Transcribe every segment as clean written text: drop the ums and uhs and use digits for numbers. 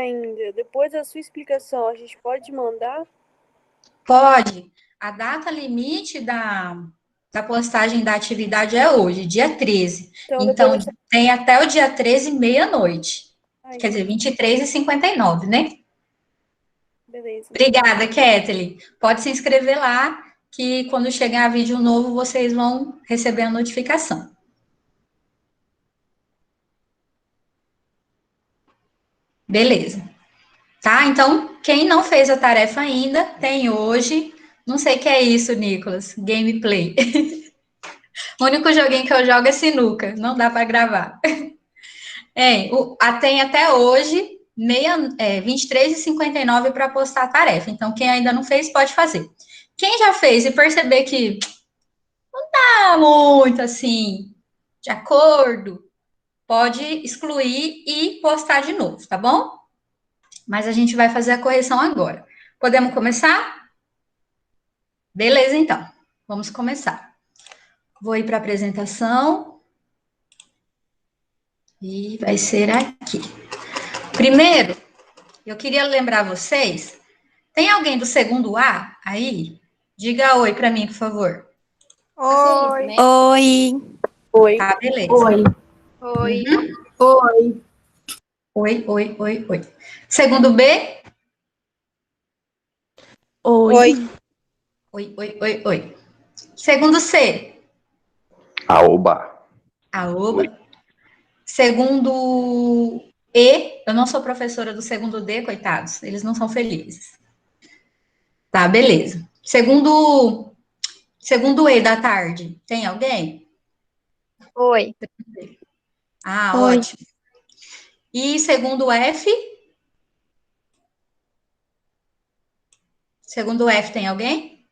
ainda. Depois da sua explicação, a gente pode mandar? Pode. A data limite da postagem da atividade é hoje, dia 13. Então, tem até o dia 13, meia-noite. Quer dizer, 23h59, né? Beleza. Obrigada, Kathleen. Pode se inscrever lá, que quando chegar vídeo novo, vocês vão receber a notificação. Beleza. Tá? Então, quem não fez a tarefa ainda, tem hoje. Não sei o que é isso, Nicolas. Gameplay. O único joguinho que eu jogo é sinuca. Não dá para gravar. Tem até hoje, 23h59 para postar a tarefa. Então, quem ainda não fez, pode fazer. Quem já fez e perceber que não tá muito assim, de acordo, pode excluir e postar de novo, tá bom? Mas a gente vai fazer a correção agora. Podemos começar? Beleza, então. Vamos começar. Vou ir para a apresentação. E vai ser aqui. Primeiro, eu queria lembrar vocês, tem alguém do segundo A aí? Diga oi para mim, por favor. Oi. Oi. Oi. Tá, beleza. Oi. Oi. Uhum. Oi. Oi, oi, oi, oi. Segundo B? Oi. Oi, oi, oi, oi. Segundo C? Aoba. Aoba. Oi. Segundo E, eu não sou professora do segundo D, coitados, eles não são felizes. Tá, beleza. Segundo E da tarde, tem alguém? Oi. Ah, Oi. ótimo. E segundo F? Segundo F, tem alguém?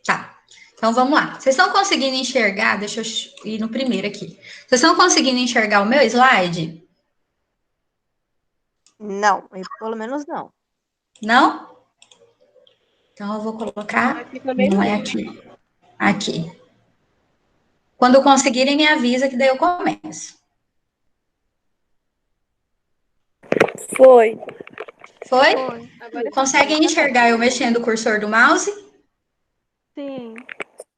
Tá. Então, vamos lá. Vocês estão conseguindo enxergar? Deixa eu ir no primeiro aqui. Vocês estão conseguindo enxergar o meu slide? Não, eu, pelo menos não. Não? Então, eu vou colocar... Aqui também não não. é aqui. Aqui. Quando conseguirem, me avisa que daí eu começo. Foi. Foi? Agora Conseguem enxergar eu mexendo o cursor do mouse? sim.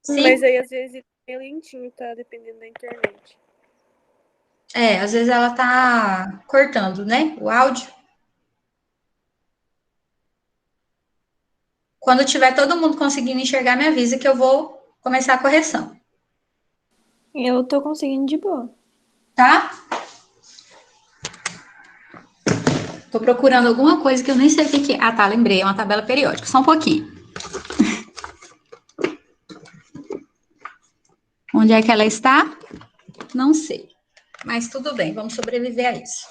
Sim? Mas aí, às vezes, é lentinho, tá? Dependendo da internet. Às vezes ela tá cortando, né? O áudio. Quando tiver todo mundo conseguindo enxergar, me avisa que eu vou começar a correção. Eu tô conseguindo de boa. Tá? Tô procurando alguma coisa que eu nem sei o que é. Ah, tá, lembrei. É uma tabela periódica. Só um pouquinho. Onde é que ela está? Não sei. Mas tudo bem, vamos sobreviver a isso.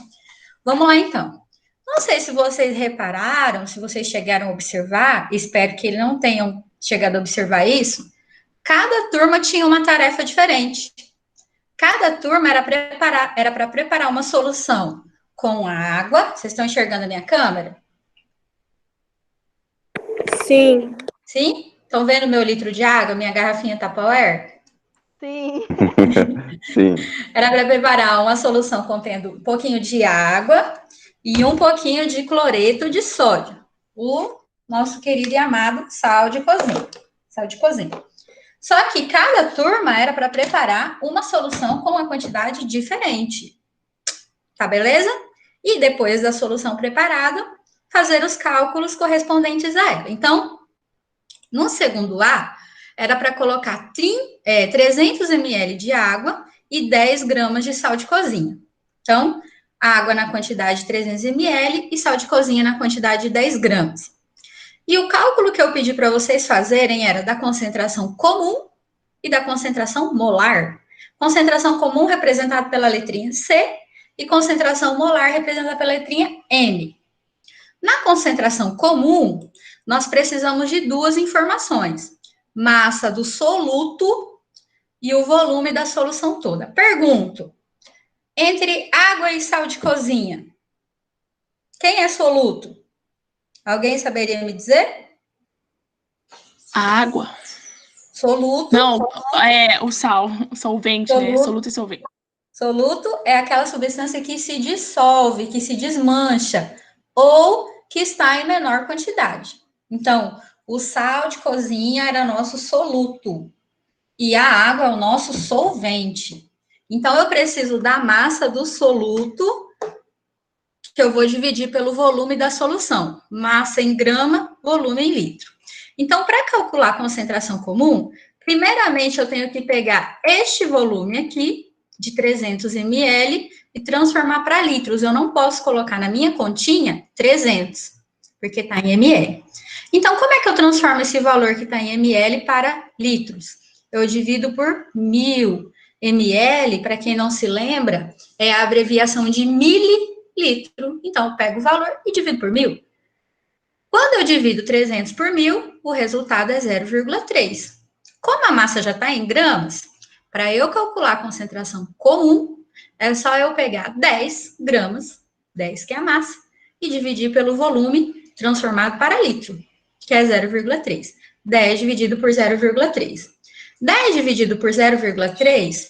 Vamos lá, então. Não sei se vocês repararam, se vocês chegaram a observar, espero que não tenham chegado a observar isso. Cada turma tinha uma tarefa diferente. Cada turma era para preparar uma solução com água. Vocês estão enxergando a minha câmera? Sim. Sim? Estão vendo meu litro de água, minha garrafinha Tupperware? Sim. Sim. Era para preparar uma solução contendo um pouquinho de água e um pouquinho de cloreto de sódio. O nosso querido e amado sal de cozinha. Sal de cozinha. Só que cada turma era para preparar uma solução com uma quantidade diferente. Tá beleza? E depois da solução preparada, fazer os cálculos correspondentes a ela. Então, no segundo A, era para colocar 300 ml de água e 10 gramas de sal de cozinha. Então, água na quantidade de 300 ml e sal de cozinha na quantidade de 10 gramas. E o cálculo que eu pedi para vocês fazerem era da concentração comum e da concentração molar. Concentração comum representada pela letrinha C e concentração molar representada pela letrinha M. Na concentração comum, nós precisamos de duas informações: massa do soluto e o volume da solução toda. Pergunto: entre água e sal de cozinha, quem é soluto? Alguém saberia me dizer? A água. Soluto. Não, é o sal, o solvente, né? Soluto. Soluto e solvente. Soluto é aquela substância que se dissolve, que se desmancha, ou que está em menor quantidade. Então, o sal de cozinha era nosso soluto, e a água é o nosso solvente. Então, eu preciso da massa do soluto, que eu vou dividir pelo volume da solução. Massa em grama, volume em litro. Então, para calcular a concentração comum, primeiramente eu tenho que pegar este volume aqui, de 300 ml, e transformar para litros. Eu não posso colocar na minha continha 300, porque está em ml. Então, como é que eu transformo esse valor que está em ml para litros? Eu divido por 1000. ml, para quem não se lembra, é a abreviação de mililitro. Então, eu pego o valor e divido por 1000. Quando eu divido 300 por 1000, o resultado é 0,3. Como a massa já está em gramas, para eu calcular a concentração comum, é só eu pegar 10 gramas, 10 que é a massa, e dividir pelo volume transformado para litro, que é 0,3. 10 dividido por 0,3. 10 dividido por 0,3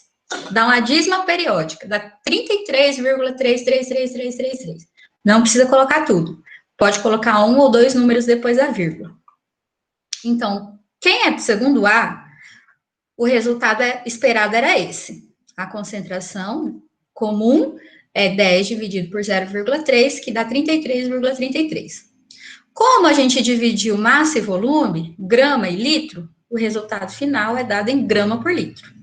dá uma dízima periódica, dá 33,33333. Não precisa colocar tudo. Pode colocar 1 ou 2 números depois da vírgula. Então, quem é do segundo A, o resultado esperado era esse. A concentração comum é 10 dividido por 0,3, que dá 33,33. Como a gente dividiu massa e volume, grama e litro, o resultado final é dado em grama por litro.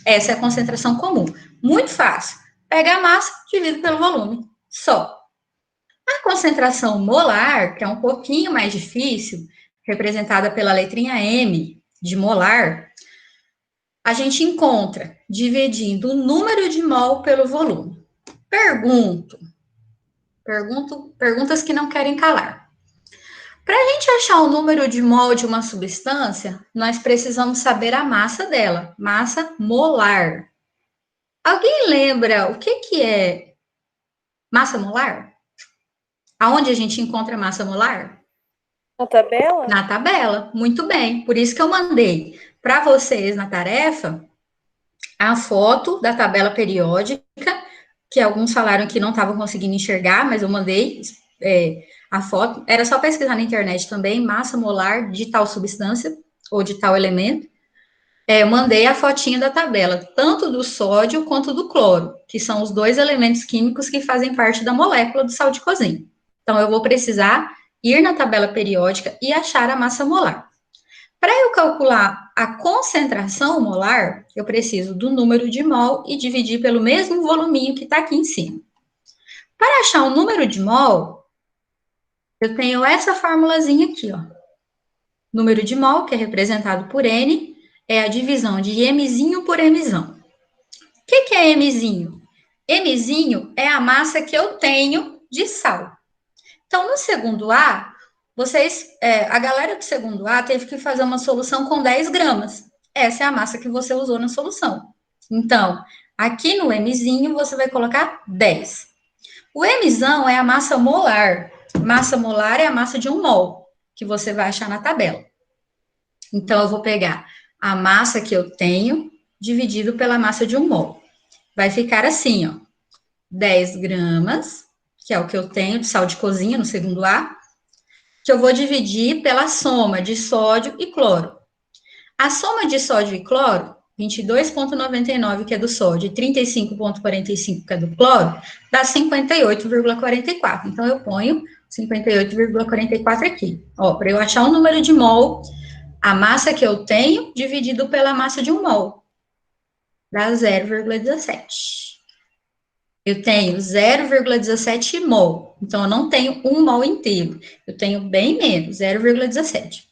Essa é a concentração comum. Muito fácil. Pega a massa, divide pelo volume. Só. A concentração molar, que é um pouquinho mais difícil, representada pela letrinha M, de molar, a gente encontra dividindo o número de mol pelo volume. Perguntas que não querem calar. Para a gente achar o número de mol de uma substância, nós precisamos saber a massa dela, massa molar. Alguém lembra o que é massa molar? Aonde a gente encontra massa molar? Na tabela? Na tabela, muito bem. Por isso que eu mandei para vocês na tarefa a foto da tabela periódica, que alguns falaram que não estavam conseguindo enxergar, mas eu mandei a foto. Era só pesquisar na internet também, massa molar de tal substância ou de tal elemento. Eu mandei a fotinha da tabela, tanto do sódio quanto do cloro, que são os dois elementos químicos que fazem parte da molécula do sal de cozinha. Então, eu vou precisar ir na tabela periódica e achar a massa molar. Para eu calcular a concentração molar, eu preciso do número de mol e dividir pelo mesmo voluminho que está aqui em cima. Para achar o número de mol, eu tenho essa formulazinha aqui, ó. Número de mol, que é representado por N, é a divisão de Mzinho por Mzão. O que é Mzinho? Mzinho é a massa que eu tenho de sal. Então, no segundo A, a galera do segundo A teve que fazer uma solução com 10 gramas. Essa é a massa que você usou na solução. Então, aqui no Mzinho, você vai colocar 10. O Mzão é a massa molar. Massa molar é a massa de 1 mol, que você vai achar na tabela. Então, eu vou pegar a massa que eu tenho, dividido pela massa de 1 mol. Vai ficar assim, ó. 10 gramas, que é o que eu tenho de sal de cozinha no segundo A, que eu vou dividir pela soma de sódio e cloro. A soma de sódio e cloro, 22,99, que é do sódio, e 35,45, que é do cloro, dá 58,44. Então, eu ponho 58,44 aqui. Ó, para eu achar o número de mol, a massa que eu tenho, dividido pela massa de 1 mol, dá 0,17. Eu tenho 0,17 mol. Então, eu não tenho 1 mol inteiro. Eu tenho bem menos, 0,17.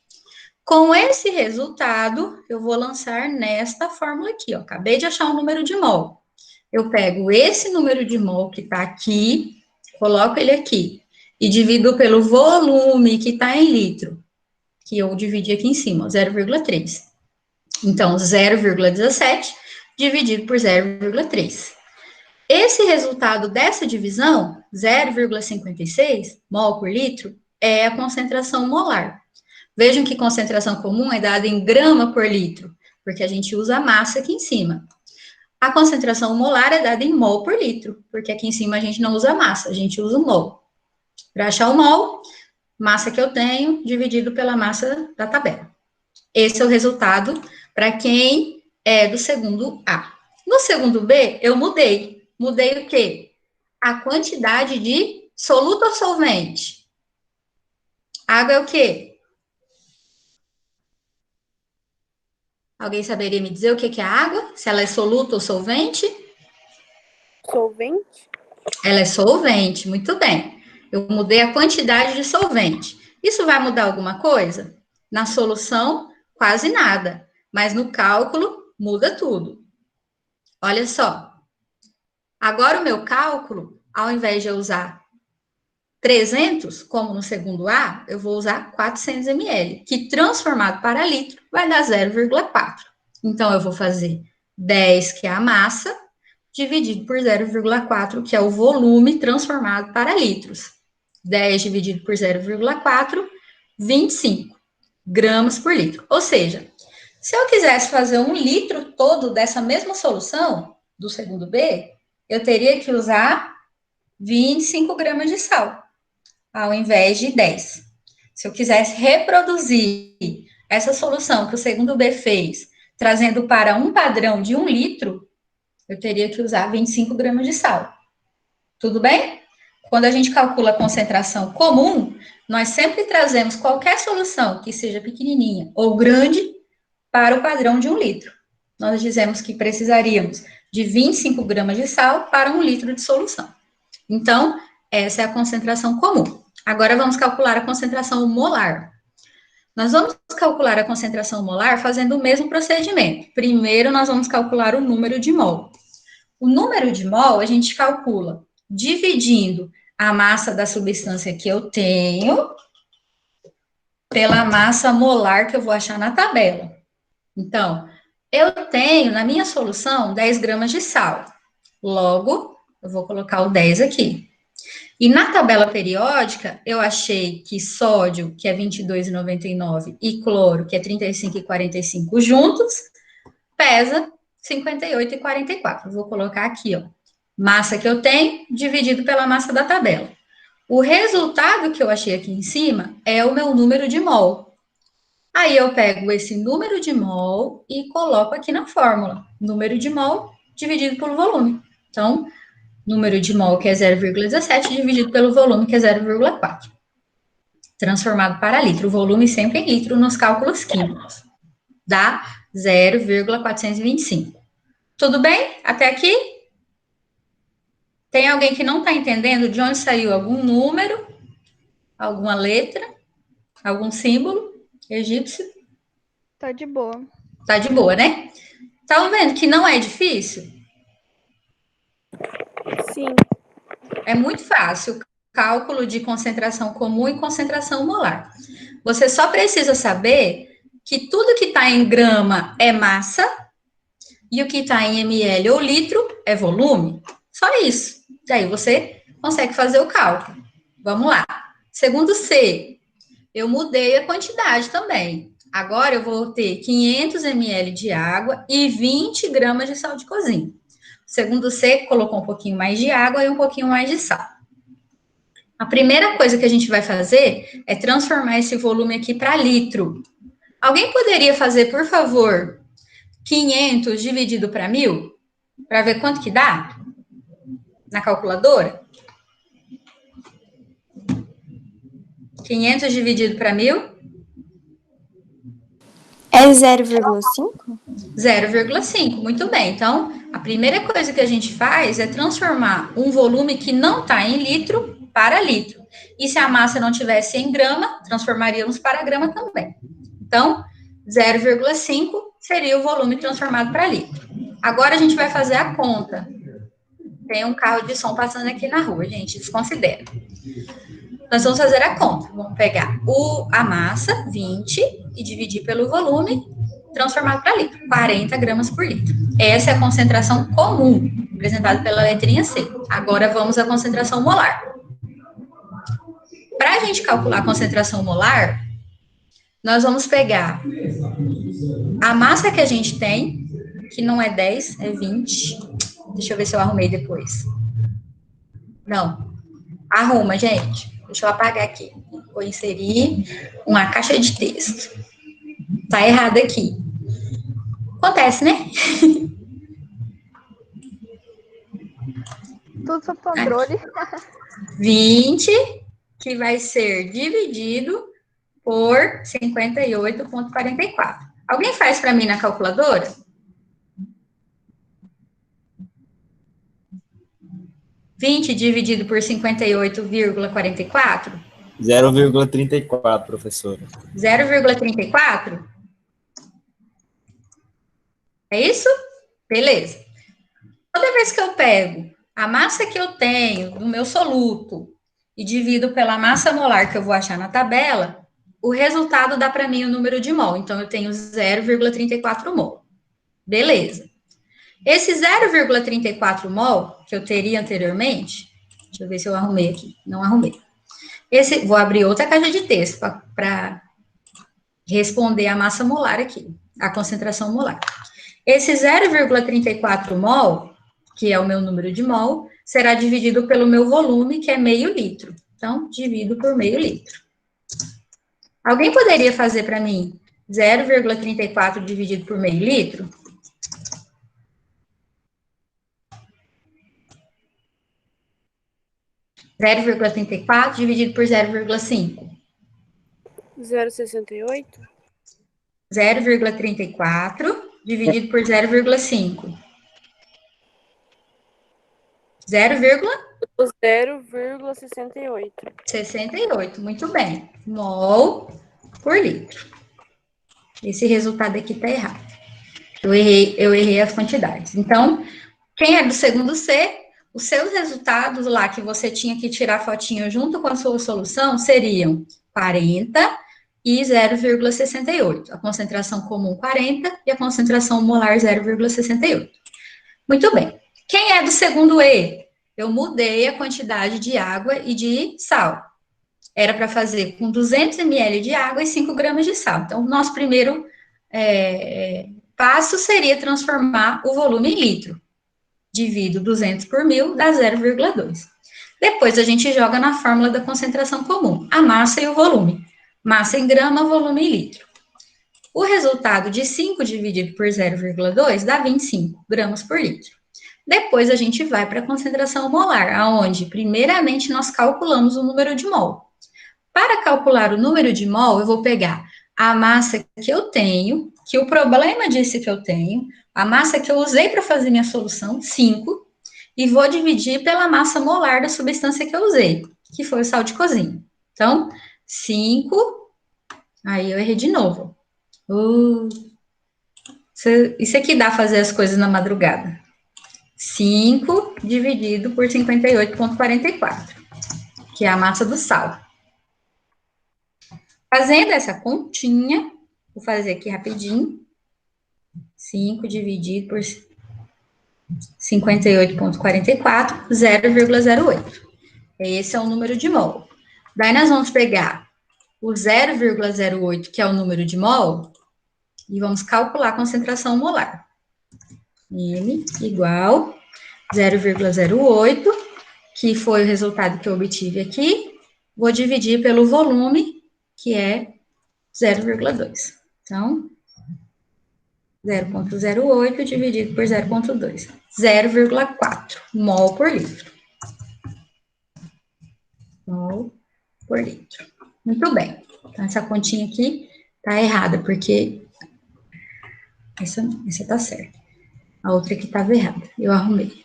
Com esse resultado, eu vou lançar nesta fórmula aqui, ó. Acabei de achar o número de mol. Eu pego esse número de mol que está aqui, coloco ele aqui, e divido pelo volume que está em litro, que eu dividi aqui em cima, 0,3. Então, 0,17 dividido por 0,3. Esse resultado dessa divisão, 0,56 mol por litro, é a concentração molar. Vejam que concentração comum é dada em grama por litro, porque a gente usa a massa aqui em cima. A concentração molar é dada em mol por litro, porque aqui em cima a gente não usa massa, a gente usa o mol. Para achar o mol, massa que eu tenho dividido pela massa da tabela. Esse é o resultado para quem é do segundo A. No segundo B, eu mudei. Mudei o quê? A quantidade de soluto ou solvente. Água é o quê? Alguém saberia me dizer o que é água? Se ela é soluto ou solvente? Solvente? Ela é solvente, muito bem. Eu mudei a quantidade de solvente. Isso vai mudar alguma coisa? Na solução, quase nada. Mas no cálculo, muda tudo. Olha só. Agora o meu cálculo, ao invés de eu usar 300, como no segundo A, eu vou usar 400 ml, que transformado para litro vai dar 0,4. Então, eu vou fazer 10, que é a massa, dividido por 0,4, que é o volume transformado para litros. 10 dividido por 0,4, 25 gramas por litro. Ou seja, se eu quisesse fazer 1 litro todo dessa mesma solução, do segundo B, eu teria que usar 25 gramas de sal, ao invés de 10. Se eu quisesse reproduzir essa solução que o segundo B fez, trazendo para um padrão de 1 litro, eu teria que usar 25 gramas de sal. Tudo bem? Quando a gente calcula a concentração comum, nós sempre trazemos qualquer solução que seja pequenininha ou grande para o padrão de 1 litro. Nós dizemos que precisaríamos de 25 gramas de sal para 1 litro de solução. Então, essa é a concentração comum. Agora, vamos calcular a concentração molar. Nós vamos calcular a concentração molar fazendo o mesmo procedimento. Primeiro, nós vamos calcular o número de mol. O número de mol a gente calcula dividindo a massa da substância que eu tenho pela massa molar que eu vou achar na tabela. Então, eu tenho na minha solução 10 gramas de sal. Logo, eu vou colocar o 10 aqui. E na tabela periódica, eu achei que sódio, que é 22,99, e cloro, que é 35,45 juntos, pesa 58,44. Vou colocar aqui, ó. Massa que eu tenho, dividido pela massa da tabela. O resultado que eu achei aqui em cima é o meu número de mol. Aí eu pego esse número de mol e coloco aqui na fórmula. Número de mol dividido pelo volume. Então, número de mol, que é 0,17, dividido pelo volume, que é 0,4. Transformado para litro. O volume sempre em litro nos cálculos químicos. Dá 0,425. Tudo bem? Até aqui? Tem alguém que não está entendendo de onde saiu algum número, alguma letra, algum símbolo egípcio? Tá de boa. Tá de boa, né? Estão vendo que não é difícil? Sim. É muito fácil. Cálculo de concentração comum e concentração molar. Você só precisa saber que tudo que está em grama é massa e o que está em ml ou litro é volume. Só isso. Daí você consegue fazer o cálculo. Vamos lá. Segundo C, eu mudei a quantidade também. Agora eu vou ter 500 ml de água e 20 gramas de sal de cozinha. Segundo C, colocou um pouquinho mais de água e um pouquinho mais de sal. A primeira coisa que a gente vai fazer é transformar esse volume aqui para litro. Alguém poderia fazer, por favor, 500 dividido para 1.000? Para ver quanto que dá? Na calculadora? 500 dividido para 1.000? É 0,5? 0,5, muito bem. Então, a primeira coisa que a gente faz é transformar um volume que não está em litro para litro. E se a massa não tivesse em grama, transformaríamos para grama também. Então, 0,5 seria o volume transformado para litro. Agora a gente vai fazer a conta. Tem um carro de som passando aqui na rua, gente, desconsidera. Nós vamos fazer a conta. Vamos pegar a massa, 20, e dividir pelo volume, transformado para litro, 40 gramas por litro. Essa é a concentração comum, representada pela letrinha C. Agora vamos à concentração molar. Para a gente calcular a concentração molar, nós vamos pegar a massa que a gente tem, Aqui não é 10, é 20. Deixa eu ver se eu arrumei depois. Não. Arruma, gente. Deixa eu apagar aqui. Vou inserir uma caixa de texto. Tá errado aqui. Acontece, né? Tudo sob controle. 20, que vai ser dividido por 58,44. Alguém faz para mim na calculadora? 20 dividido por 58,44? 0,34, professora. 0,34? É isso? Beleza. Toda vez que eu pego a massa que eu tenho no meu soluto e divido pela massa molar que eu vou achar na tabela, o resultado dá para mim o número de mol. Então, eu tenho 0,34 mol. Beleza. Esse 0,34 mol que eu teria anteriormente, deixa eu ver se eu arrumei aqui. Não arrumei. Vou abrir outra caixa de texto para responder a massa molar aqui, a concentração molar. Esse 0,34 mol, que é o meu número de mol, será dividido pelo meu volume, que é meio litro. Então, divido por meio litro. Alguém poderia fazer para mim 0,34 dividido por meio litro? Zero vírgula 34 dividido por 0,5. 0,68. 0,34 dividido por 0,5. 0,68. 0,68. Muito bem. Mol por litro. Esse resultado aqui está errado. Eu errei as quantidades. Então, quem é do segundo C, os seus resultados lá que você tinha que tirar fotinho junto com a sua solução seriam 40 e 0,68. A concentração comum 40 e a concentração molar 0,68. Muito bem. Quem é do segundo E? Eu mudei a quantidade de água e de sal. Era para fazer com 200 ml de água e 5 gramas de sal. Então, o nosso primeiro passo seria transformar o volume em litro. Divido 200 por 1.000, dá 0,2. Depois, a gente joga na fórmula da concentração comum, a massa e o volume. Massa em grama, volume em litro. O resultado de 5 dividido por 0,2 dá 25 gramas por litro. Depois, a gente vai para a concentração molar, aonde, primeiramente, nós calculamos o número de mol. Para calcular o número de mol, eu vou pegar a massa que eu tenho, que o problema disse que eu tenho, a massa que eu usei para fazer minha solução, 5, e vou dividir pela massa molar da substância que eu usei, que foi o sal de cozinha. Então, 5, aí eu errei de novo. Isso aqui dá fazer as coisas na madrugada. 5 dividido por 58,44, que é a massa do sal. Fazendo essa continha, vou fazer aqui rapidinho. 5 dividido por 58,44, 0,08. Esse é o número de mol. Daí nós vamos pegar o 0,08, que é o número de mol, e vamos calcular a concentração molar. M igual 0,08, que foi o resultado que eu obtive aqui. Vou dividir pelo volume, que é 0,2. Então, 0,08 dividido por 0,2. 0,4 mol por litro. Mol por litro. Muito bem. Então, essa continha aqui tá errada, porque essa tá certa. A outra aqui estava errada. Eu arrumei.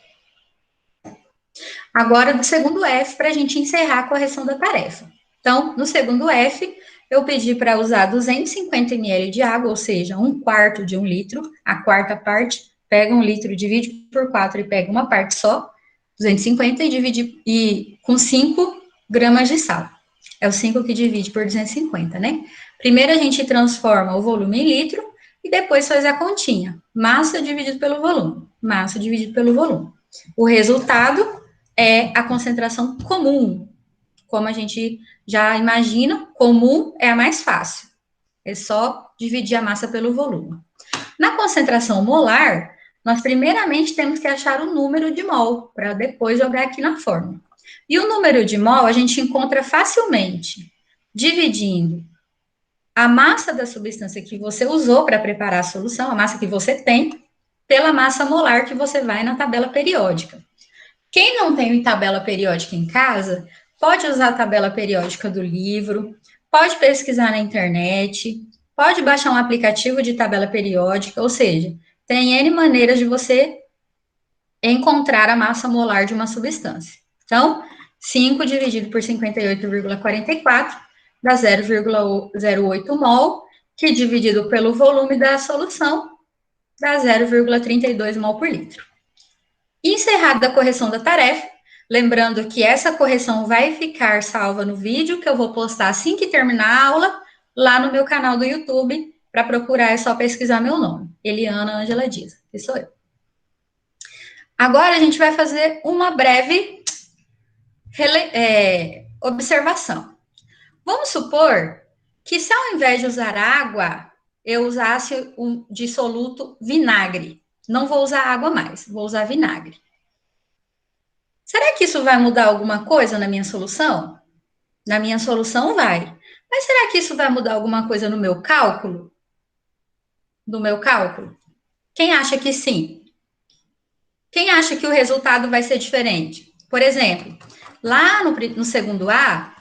Agora, do segundo F, para a gente encerrar a correção da tarefa. Então, no segundo F, eu pedi para usar 250 ml de água, ou seja, 1/4 de 1 litro. A quarta parte, pega 1 litro, divide por 4 e pega uma parte só, 250, e divide com 5 gramas de sal. É o 5 que divide por 250, né? Primeiro a gente transforma o volume em litro e depois faz a continha. Massa dividido pelo volume. Massa dividido pelo volume. O resultado é a concentração comum. Como a gente já imagina, comum é a mais fácil. É só dividir a massa pelo volume. Na concentração molar, nós primeiramente temos que achar o número de mol, para depois jogar aqui na fórmula. E o número de mol a gente encontra facilmente, dividindo a massa da substância que você usou para preparar a solução, a massa que você tem, pela massa molar que você vai na tabela periódica. Quem não tem tabela periódica em casa, pode usar a tabela periódica do livro, pode pesquisar na internet, pode baixar um aplicativo de tabela periódica, ou seja, tem N maneiras de você encontrar a massa molar de uma substância. Então, 5 dividido por 58,44 dá 0,08 mol, que dividido pelo volume da solução dá 0,32 mol por litro. Encerrada a correção da tarefa, lembrando que essa correção vai ficar salva no vídeo que eu vou postar assim que terminar a aula, lá no meu canal do YouTube. Para procurar é só pesquisar meu nome, Eliana Ângela Dias, que sou eu. Agora a gente vai fazer uma breve observação. Vamos supor que se ao invés de usar água, eu usasse um dissoluto vinagre. Não vou usar água mais, vou usar vinagre. Será que isso vai mudar alguma coisa na minha solução? Na minha solução vai. Mas será que isso vai mudar alguma coisa no meu cálculo? Do meu cálculo? Quem acha que sim? Quem acha que o resultado vai ser diferente? Por exemplo, lá no segundo A,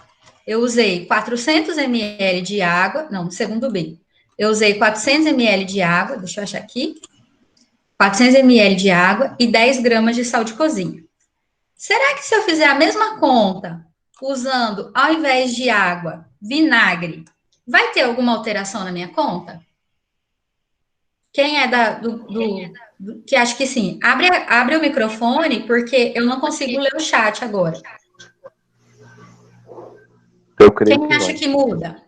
eu usei 400 ml de água, não, no segundo B, eu usei 400 ml de água, deixa eu achar aqui, 400 ml de água e 10 gramas de sal de cozinha. Será que se eu fizer a mesma conta, usando, ao invés de água, vinagre, vai ter alguma alteração na minha conta? Quem é que acha que sim? Abre o microfone, porque eu não consigo ler o chat agora. Eu creio Quem que acha vai. que muda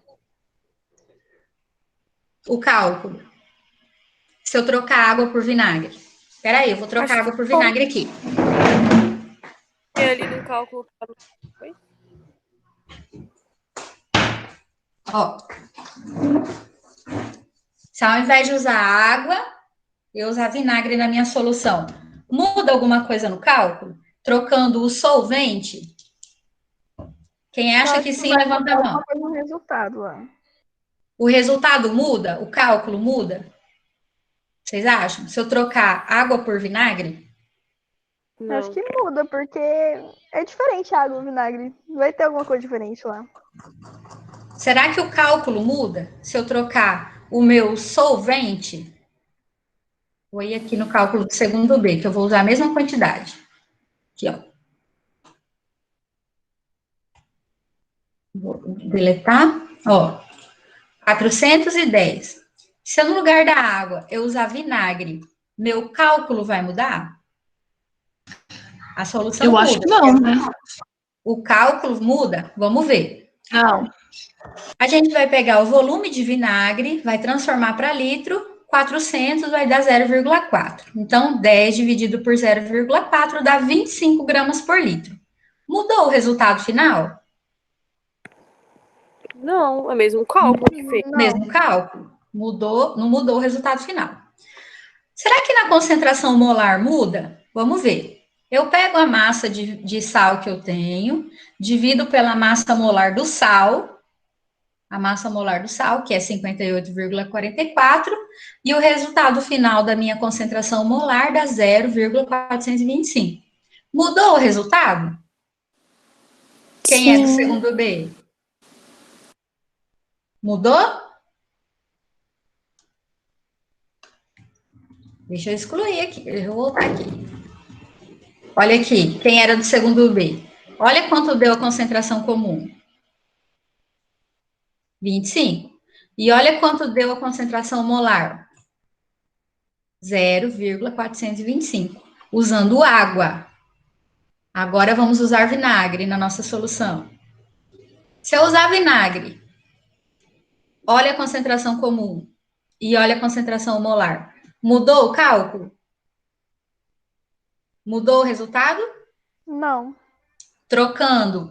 o cálculo? Se eu trocar água por vinagre. Espera aí, eu vou trocar água por vinagre aqui. E ali no cálculo. Oi? Ó. Se ao invés de usar água, eu usar vinagre na minha solução, muda alguma coisa no cálculo? Trocando o solvente? Quem acha que sim, levanta a mão. No resultado lá. O resultado muda? O cálculo muda? Vocês acham? Se eu trocar água por vinagre? Não. Acho que muda, porque é diferente a água e o vinagre. Vai ter alguma coisa diferente lá. Será que o cálculo muda? Se eu trocar o meu solvente? Vou ir aqui no cálculo do segundo B, que eu vou usar a mesma quantidade. Aqui, ó. Vou deletar. Ó. 410. Se eu, no lugar da água, eu usar vinagre, meu cálculo vai mudar? A solução Eu muda. acho que não, né? O cálculo muda? Vamos ver. Não. A gente vai pegar o volume de vinagre, vai transformar para litro, 400 vai dar 0,4. Então, 10 dividido por 0,4 dá 25 gramas por litro. Mudou o resultado final? Não, é mesmo cálculo que fez. Não. Mesmo cálculo. Mudou, não mudou o resultado final. Será que na concentração molar muda? Vamos ver. Eu pego a massa de sal que eu tenho, divido pela massa molar do sal, a massa molar do sal, que é 58,44, e o resultado final da minha concentração molar dá 0,425. Mudou o resultado? Quem é do segundo B? Mudou? Deixa eu excluir aqui, deixa eu voltar aqui. Olha aqui, quem era do segundo B? Olha quanto deu a concentração comum. 25. E olha quanto deu a concentração molar. 0,425. Usando água. Agora vamos usar vinagre na nossa solução. Se eu usar vinagre, olha a concentração comum e olha a concentração molar. Mudou o cálculo? Mudou o resultado? Não. Trocando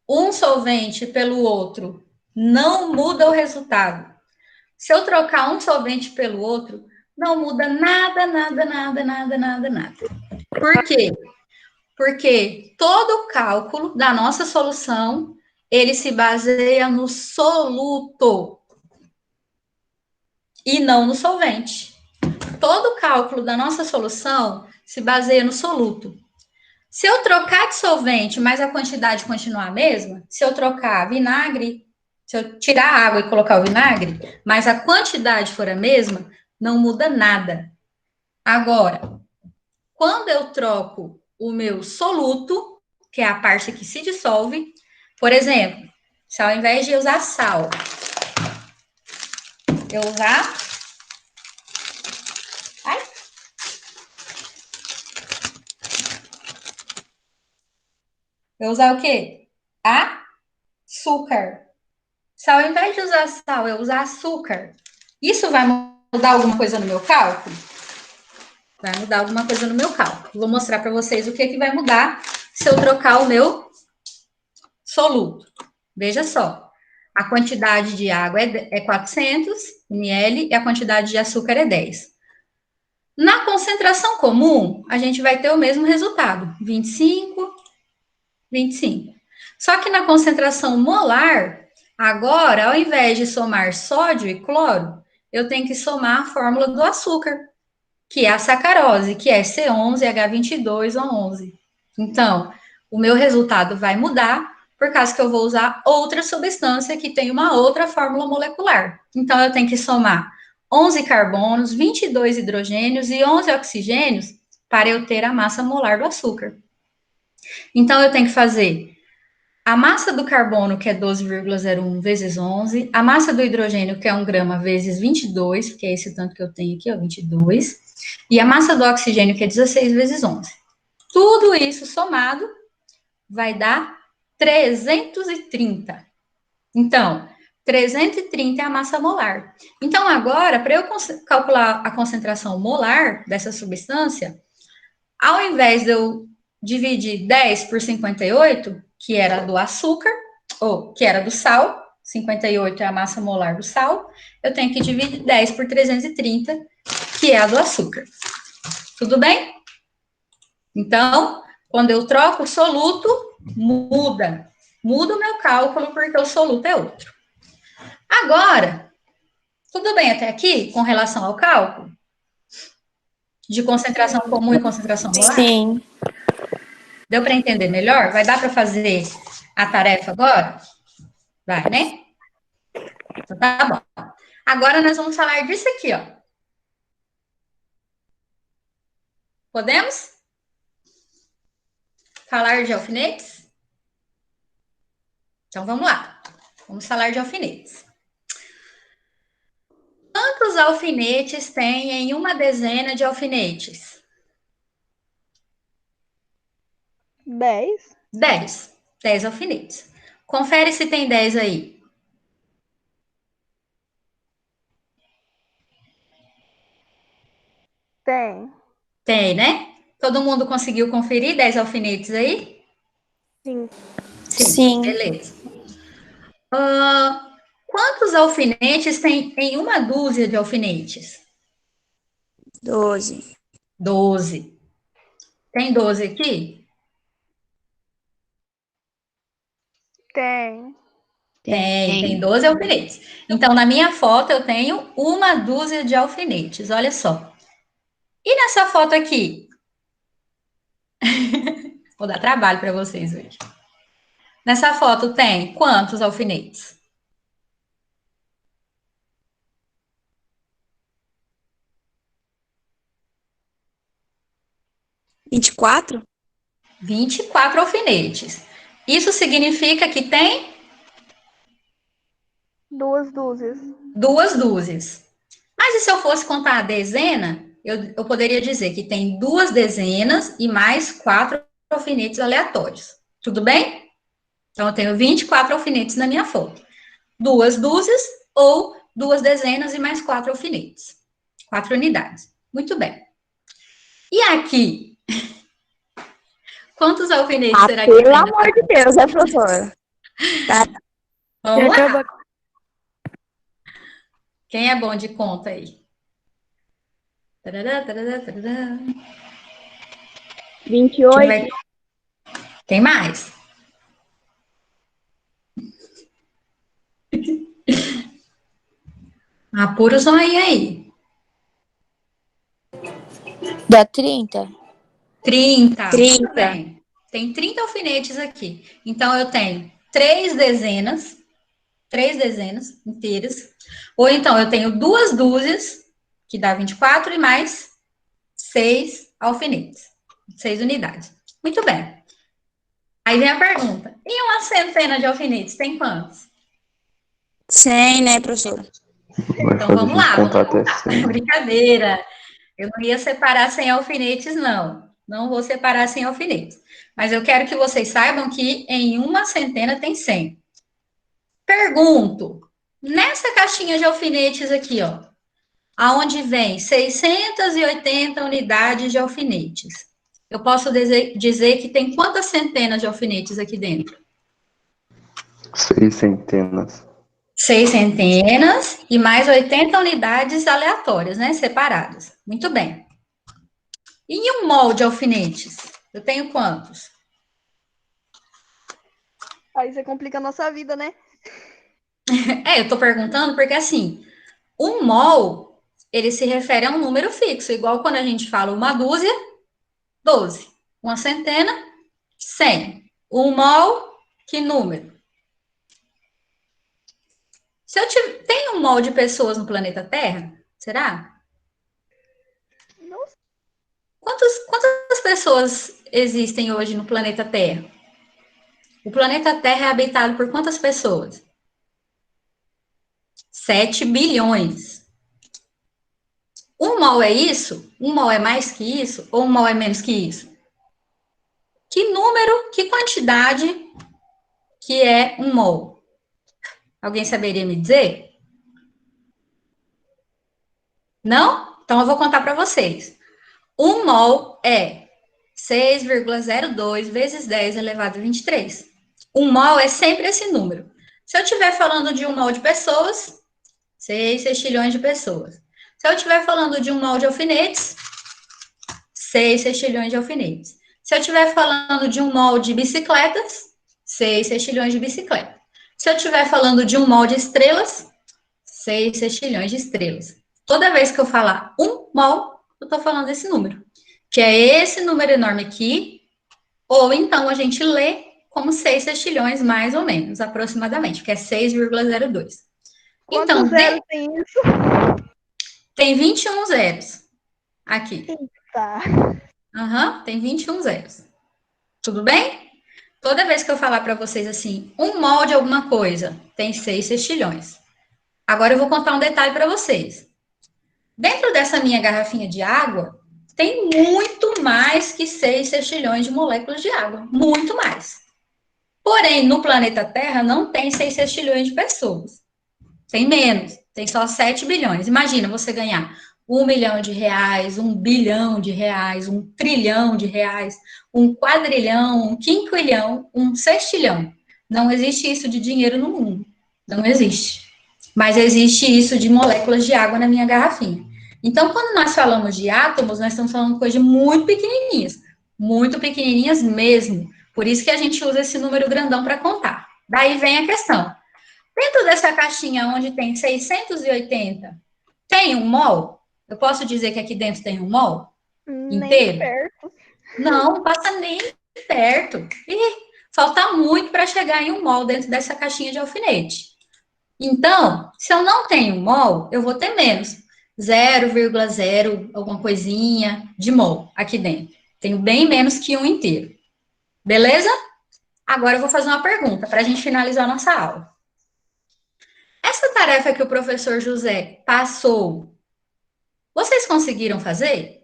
um solvente pelo outro, não muda o resultado. Se eu trocar um solvente pelo outro, Não muda nada, nada, nada, nada, nada, nada. Por quê? Porque todo o cálculo da nossa solução, ele se baseia no soluto e não no solvente. Todo o cálculo da nossa solução se baseia no soluto. Se eu trocar de solvente, mas a quantidade continuar a mesma, se eu trocar vinagre, se eu tirar a água e colocar o vinagre, mas a quantidade for a mesma, não muda nada. Agora, quando eu troco o meu soluto, que é a parte que se dissolve, por exemplo, se ao invés de usar sal, eu usar... Eu usar o quê? Açúcar. Se ao invés de usar sal, eu usar açúcar, isso vai mudar alguma coisa no meu cálculo? Vai mudar alguma coisa no meu cálculo. Vou mostrar para vocês o que vai mudar se eu trocar o meu soluto. Veja só. A quantidade de água é 400 ml e a quantidade de açúcar é 10. Na concentração comum, a gente vai ter o mesmo resultado. 25, 25. Só que na concentração molar, agora, ao invés de somar sódio e cloro, eu tenho que somar a fórmula do açúcar, que é a sacarose, que é C11H22O11. Então, o meu resultado vai mudar, por causa que eu vou usar outra substância que tem uma outra fórmula molecular. Então, eu tenho que somar 11 carbonos, 22 hidrogênios e 11 oxigênios para eu ter a massa molar do açúcar. Então, eu tenho que fazer a massa do carbono, que é 12,01 vezes 11, a massa do hidrogênio, que é 1 grama, vezes 22, que é esse tanto que eu tenho aqui, ó, 22, e a massa do oxigênio, que é 16 vezes 11. Tudo isso somado vai dar 330. Então, 330 é a massa molar. Então, agora, para eu calcular a concentração molar dessa substância, ao invés de eu dividir 10 por 58, que era do açúcar, ou que era do sal, 58 é a massa molar do sal, eu tenho que dividir 10 por 330, que é a do açúcar. Tudo bem? Então, quando eu troco o soluto, muda. Muda o meu cálculo, porque o soluto é outro. Agora, tudo bem até aqui, com relação ao cálculo? De concentração comum e concentração molar? Sim. Deu para entender melhor? Vai dar para fazer a tarefa agora? Vai, né? Então, tá bom. Agora nós vamos falar disso aqui, ó. Podemos? Falar de alfinetes? Então, vamos lá. Vamos falar de alfinetes. Quantos alfinetes tem em uma dezena de alfinetes? 10. 10. 10 alfinetes. Confere se tem 10 aí. Tem. Tem, né? Todo mundo conseguiu conferir 10 alfinetes aí? Sim. Sim. Beleza. Quantos alfinetes tem em uma dúzia de alfinetes? 12. 12. Tem 12 aqui? Tem. Tem 12 alfinetes. Então, na minha foto, eu tenho uma dúzia de alfinetes. Olha só. E nessa foto aqui? Vou dar trabalho para vocês hoje. Nessa foto tem quantos alfinetes? 24? 24 alfinetes. Isso significa que tem 2 dúzias. 2 dúzias. Mas e se eu fosse contar a dezena, eu poderia dizer que tem 2 dezenas e mais 4 alfinetes aleatórios. Tudo bem? Então, eu tenho 24 alfinetes na minha foto. 2 dúzias ou 2 dezenas e mais 4 alfinetes. 4 unidades. Muito bem. E aqui? Quantos alfinetes será que tem? Pelo amor de Deus, é, professora? Vamos lá. Quem é bom de conta aí? Tarará, tarará, tarará. 28. Tem mais. Apura o zoinho aí. Dá 30. 30. 30. Muito bem. Tem 30 alfinetes aqui. Então, eu tenho 3 dezenas inteiras. Ou então, eu tenho 2 dúzias, que dá 24, e mais 6 alfinetes. 6 unidades. Muito bem. Aí vem a pergunta. E uma centena de alfinetes, tem quantos? 100, né, professora? Vai Então, fazer a vamos gente lá. contar até 100. Brincadeira. Eu não ia separar 100 alfinetes, não. Não vou separar 100 alfinetes. Mas eu quero que vocês saibam que em uma centena tem 100. Pergunto. Nessa caixinha de alfinetes aqui, ó, aonde vem 680 unidades de alfinetes, eu posso dizer que tem quantas centenas de alfinetes aqui dentro? 6 centenas. 6 centenas e mais 80 unidades aleatórias, né? Separadas. Muito bem. E um molde de alfinetes? Eu tenho quantos? Aí você complica a nossa vida, né? Eu tô perguntando porque, assim, um mol, ele se refere a um número fixo, igual quando a gente fala uma dúzia, 12. Uma centena, 100. Um mol, que número? Se eu tem um mol de pessoas no planeta Terra? Será? Não sei. Quantas pessoas existem hoje no planeta Terra? O planeta Terra é habitado por quantas pessoas? 7 bilhões. Um mol é isso? Um mol é mais que isso? Ou um mol é menos que isso? Que número, que quantidade que é um mol? Alguém saberia me dizer? Não? Então eu vou contar para vocês. Um mol é 6,02 vezes 10 elevado a 23. Um mol é sempre esse número. Se eu estiver falando de um mol de pessoas, 6 sextilhões de pessoas. Se eu estiver falando de um mol de alfinetes, 6 sextilhões de alfinetes. Se eu estiver falando de um mol de bicicletas, 6 sextilhões de bicicletas. Se eu estiver falando de um mol de estrelas, 6 sextilhões de estrelas. Toda vez que eu falar um mol, eu estou falando desse número. Que é esse número enorme aqui, ou então a gente lê como 6 sextilhões, mais ou menos, aproximadamente, que é 6,02. Quantos Então, zeros tem isso? tem 21 zeros aqui. Tá. Tem 21 zeros. Tudo bem? Toda vez que eu falar para vocês assim, um mol de alguma coisa, tem 6 sextilhões. Agora eu vou contar um detalhe para vocês. Dentro dessa minha garrafinha de água, tem muito mais que 6 sextilhões de moléculas de água. Muito mais. Porém, no planeta Terra, não tem 6 sextilhões de pessoas. Tem menos. Tem só 7 bilhões. Imagina você ganhar 1 milhão de reais, 1 bilhão de reais, 1 trilhão de reais, 1 quadrilhão, 1 quinquilhão, 1 sextilhão. Não existe isso de dinheiro no mundo. Não existe. Mas existe isso de moléculas de água na minha garrafinha. Então, quando nós falamos de átomos, nós estamos falando de coisas muito pequenininhas mesmo. Por isso que a gente usa esse número grandão para contar. Daí vem a questão. Dentro dessa caixinha onde tem 680, tem um mol? Eu posso dizer que aqui dentro tem um mol inteiro? Nem perto. Não passa nem perto. E falta muito para chegar em um mol dentro dessa caixinha de alfinete. Então, se eu não tenho mol, eu vou ter menos. 0,0 alguma coisinha de mol aqui dentro. Tenho bem menos que um inteiro. Beleza? Agora eu vou fazer uma pergunta para a gente finalizar a nossa aula. Essa tarefa que o professor José passou, vocês conseguiram fazer?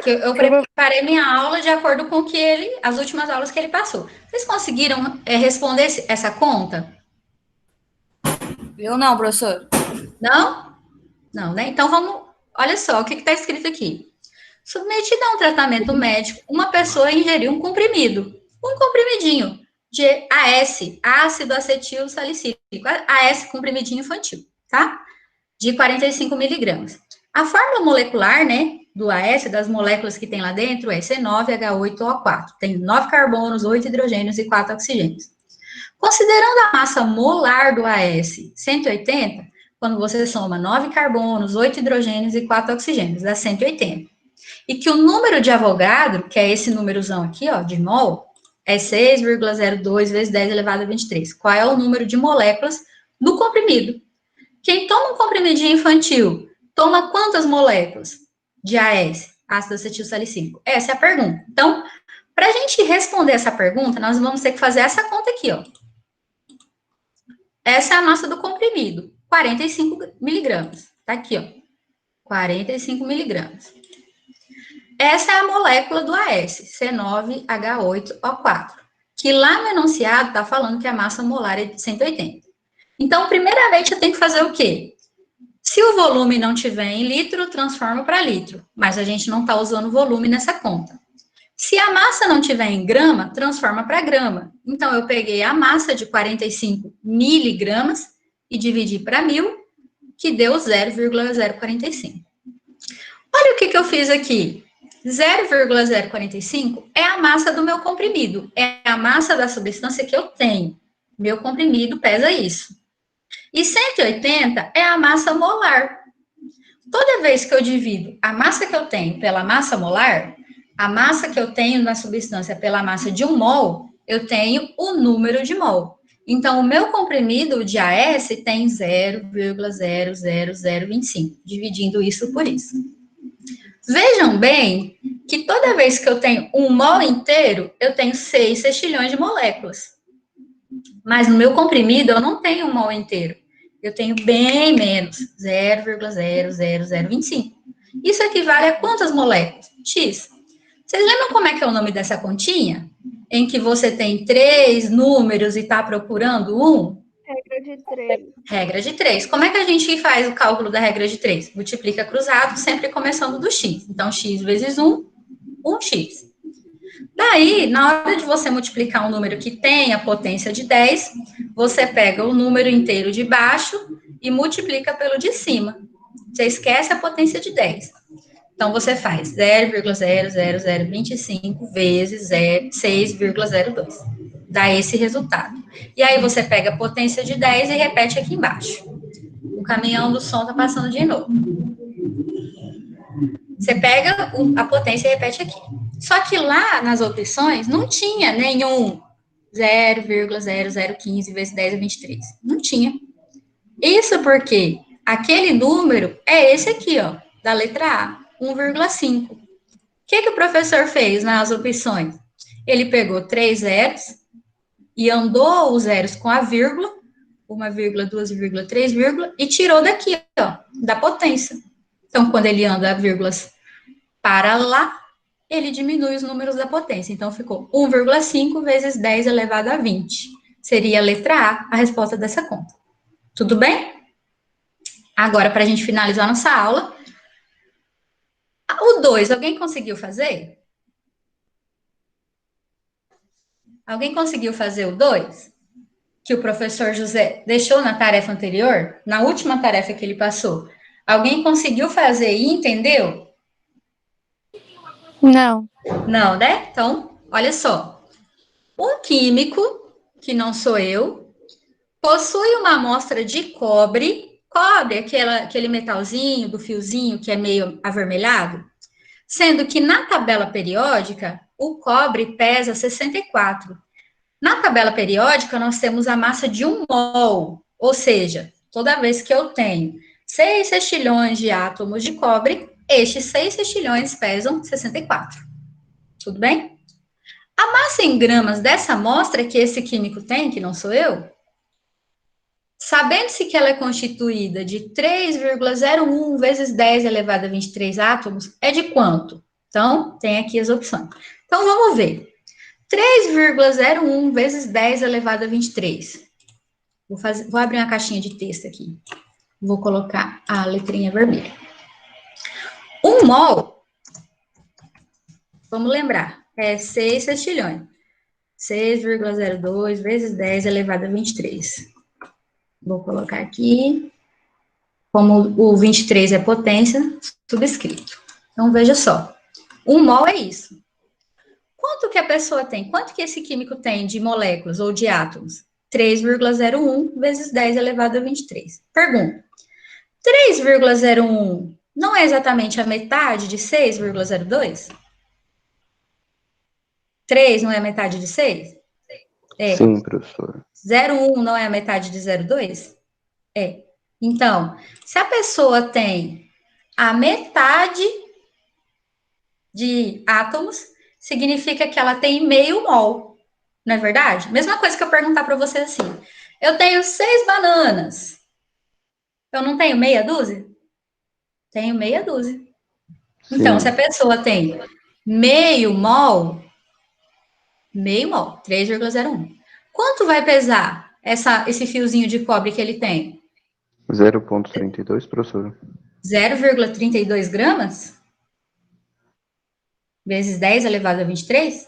Eu preparei minha aula de acordo com que as últimas aulas que ele passou. Vocês conseguiram responder essa conta? Eu não, professor. Não? Não, né? Então vamos. Olha só o que está escrito aqui. Submetida a um tratamento médico, uma pessoa ingeriu um comprimido, um comprimidinho de AS, ácido acetil salicílico, AS, comprimidinho infantil, tá? de 45 miligramas. A fórmula molecular, né, do AS, das moléculas que tem lá dentro, é C9H8O4. Tem 9 carbonos, 8 hidrogênios e 4 oxigênios. Considerando a massa molar do AS 180, quando você soma 9 carbonos, 8 hidrogênios e 4 oxigênios, dá 180. E que o número de Avogadro, que é esse númerozão aqui, ó, de mol, é 6,02 vezes 10 elevado a 23. Qual é o número de moléculas do comprimido? Quem toma um comprimidinho infantil, toma quantas moléculas de AS, ácido acetil salicílico? Essa é a pergunta. Então, para a gente responder essa pergunta, nós vamos ter que fazer essa conta aqui, ó. Essa é a massa do comprimido, 45 miligramas. Tá aqui, ó, 45 miligramas. Essa é a molécula do AS, C9H8O4, que lá no enunciado está falando que a massa molar é de 180. Então, primeiramente, eu tenho que fazer o quê? Se o volume não tiver em litro, transforma para litro, mas a gente não está usando volume nessa conta. Se a massa não tiver em grama, transforma para grama. Então, eu peguei a massa de 45 miligramas e dividi para 1.000, que deu 0,045. Olha o que eu fiz aqui. 0,045 é a massa do meu comprimido, é a massa da substância que eu tenho. Meu comprimido pesa isso. E 180 é a massa molar. Toda vez que eu divido a massa que eu tenho pela massa molar, a massa que eu tenho na substância pela massa de 1 mol, eu tenho o número de mol. Então, o meu comprimido de AS tem 0,00025, dividindo isso por isso. Vejam bem que toda vez que eu tenho 1 mol inteiro, eu tenho 6 sextilhões de moléculas. Mas no meu comprimido, eu não tenho 1 mol inteiro. Eu tenho bem menos, 0,00025. Isso equivale a quantas moléculas? X. Vocês lembram como é que é o nome dessa continha? Em que você tem 3 números e está procurando um? Regra de 3. Regra de 3. Como é que a gente faz o cálculo da regra de 3? Multiplica cruzado, sempre começando do x. Então, x vezes 1, 1x. Daí, na hora de você multiplicar um número que tem a potência de 10, você pega o número inteiro de baixo e multiplica pelo de cima. Você esquece a potência de 10. Então, você faz 0,00025 vezes 6,02. Dá esse resultado. E aí, você pega a potência de 10 e repete aqui embaixo. O caminhão do som está passando de novo. Você pega a potência e repete aqui. Só que lá nas opções não tinha nenhum 0,0015 vezes 10 a 23. Não tinha. Isso porque aquele número é esse aqui, ó, da letra A, 1,5. O que o professor fez nas opções? Ele pegou 3 zeros e andou os zeros com a vírgula, 1, 2, 3, e tirou daqui, ó, da potência. Então, quando ele anda vírgulas para lá, ele diminui os números da potência. Então, ficou 1,5 vezes 10 elevado a 20. Seria a letra A resposta dessa conta. Tudo bem? Agora, para a gente finalizar nossa aula, o 2, alguém conseguiu fazer? Alguém conseguiu fazer o 2? Que o professor José deixou na tarefa anterior? Na última tarefa que ele passou? Alguém conseguiu fazer e entendeu? Não. Não, né? Então, olha só. Um químico, que não sou eu, possui uma amostra de cobre, aquele metalzinho do fiozinho que é meio avermelhado, sendo que na tabela periódica, o cobre pesa 64. Na tabela periódica, nós temos a massa de 1 mol, ou seja, toda vez que eu tenho 6 sextilhões de átomos de cobre, estes 6 sextilhões pesam 64. Tudo bem? A massa em gramas dessa amostra que esse químico tem, que não sou eu, sabendo-se que ela é constituída de 3,01 vezes 10 elevado a 23 átomos, é de quanto? Então, tem aqui as opções. Então, vamos ver. 3,01 vezes 10 elevado a 23. Vou abrir uma caixinha de texto aqui. Vou colocar a letrinha vermelha. 1 mol, vamos lembrar, é 6 sextilhões. 6,02 vezes 10 elevado a 23. Vou colocar aqui. como o 23 é potência, subscrito. Então, veja só. 1 mol é isso. Quanto que a pessoa tem? Quanto que esse químico tem de moléculas ou de átomos? 3,01 vezes 10 elevado a 23. Pergunta. 3,01 não é exatamente a metade de 6,02? 3 não é a metade de 6? É. Sim, professor. 0,1 não é a metade de 0,2? É. Então, se a pessoa tem a metade de átomos, significa que ela tem meio mol. Não é verdade? Mesma coisa que eu perguntar para você assim. Eu tenho 6 bananas. Eu não tenho meia dúzia? Tenho meia dúzia. Então, se a pessoa tem meio mol, 3,01. Quanto vai pesar esse fiozinho de cobre que ele tem? 0,32, professor. 0,32 gramas? Vezes 10 elevado a 23?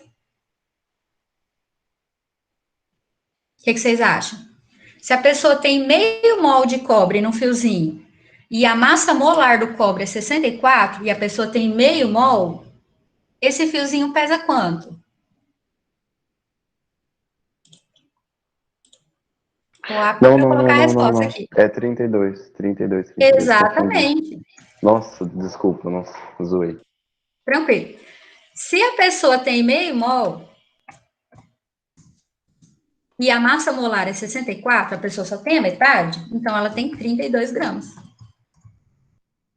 O que vocês acham? Se a pessoa tem meio mol de cobre num fiozinho e a massa molar do cobre é 64 e a pessoa tem meio mol, esse fiozinho pesa quanto? Vou colocar a resposta aqui. É 32. Exatamente. Nossa, desculpa, zoei. Tranquilo. Se a pessoa tem meio mol e a massa molar é 64, a pessoa só tem a metade, então ela tem 32 gramas.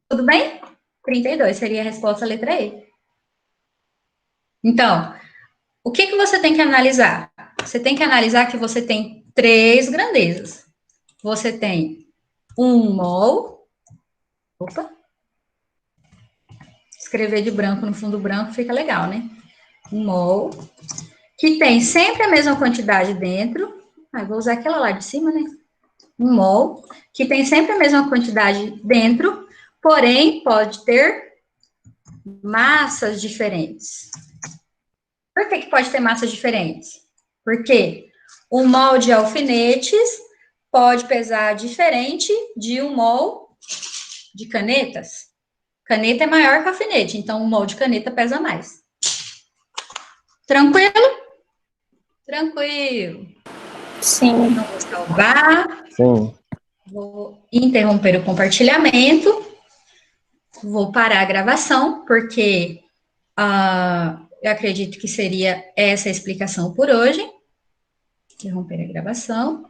Tudo bem? 32 seria a resposta letra E. Então, o que você tem que analisar? Você tem que analisar que você tem 3 grandezas. Você tem 1 mol. Opa. Escrever de branco no fundo branco fica legal, né? 1 mol. Que tem sempre a mesma quantidade dentro. Vou usar aquela lá de cima, né? 1 mol. Que tem sempre a mesma quantidade dentro. Porém, pode ter massas diferentes. Por que pode ter massas diferentes? Porque 1 mol de alfinetes pode pesar diferente de 1 mol de canetas. Caneta é maior que alfinete, então 1 mol de caneta pesa mais. Tranquilo? Tranquilo. Sim. Então, vou salvar. Sim. Vou interromper o compartilhamento. Vou parar a gravação, porque eu acredito que seria essa a explicação por hoje. Interromper a gravação.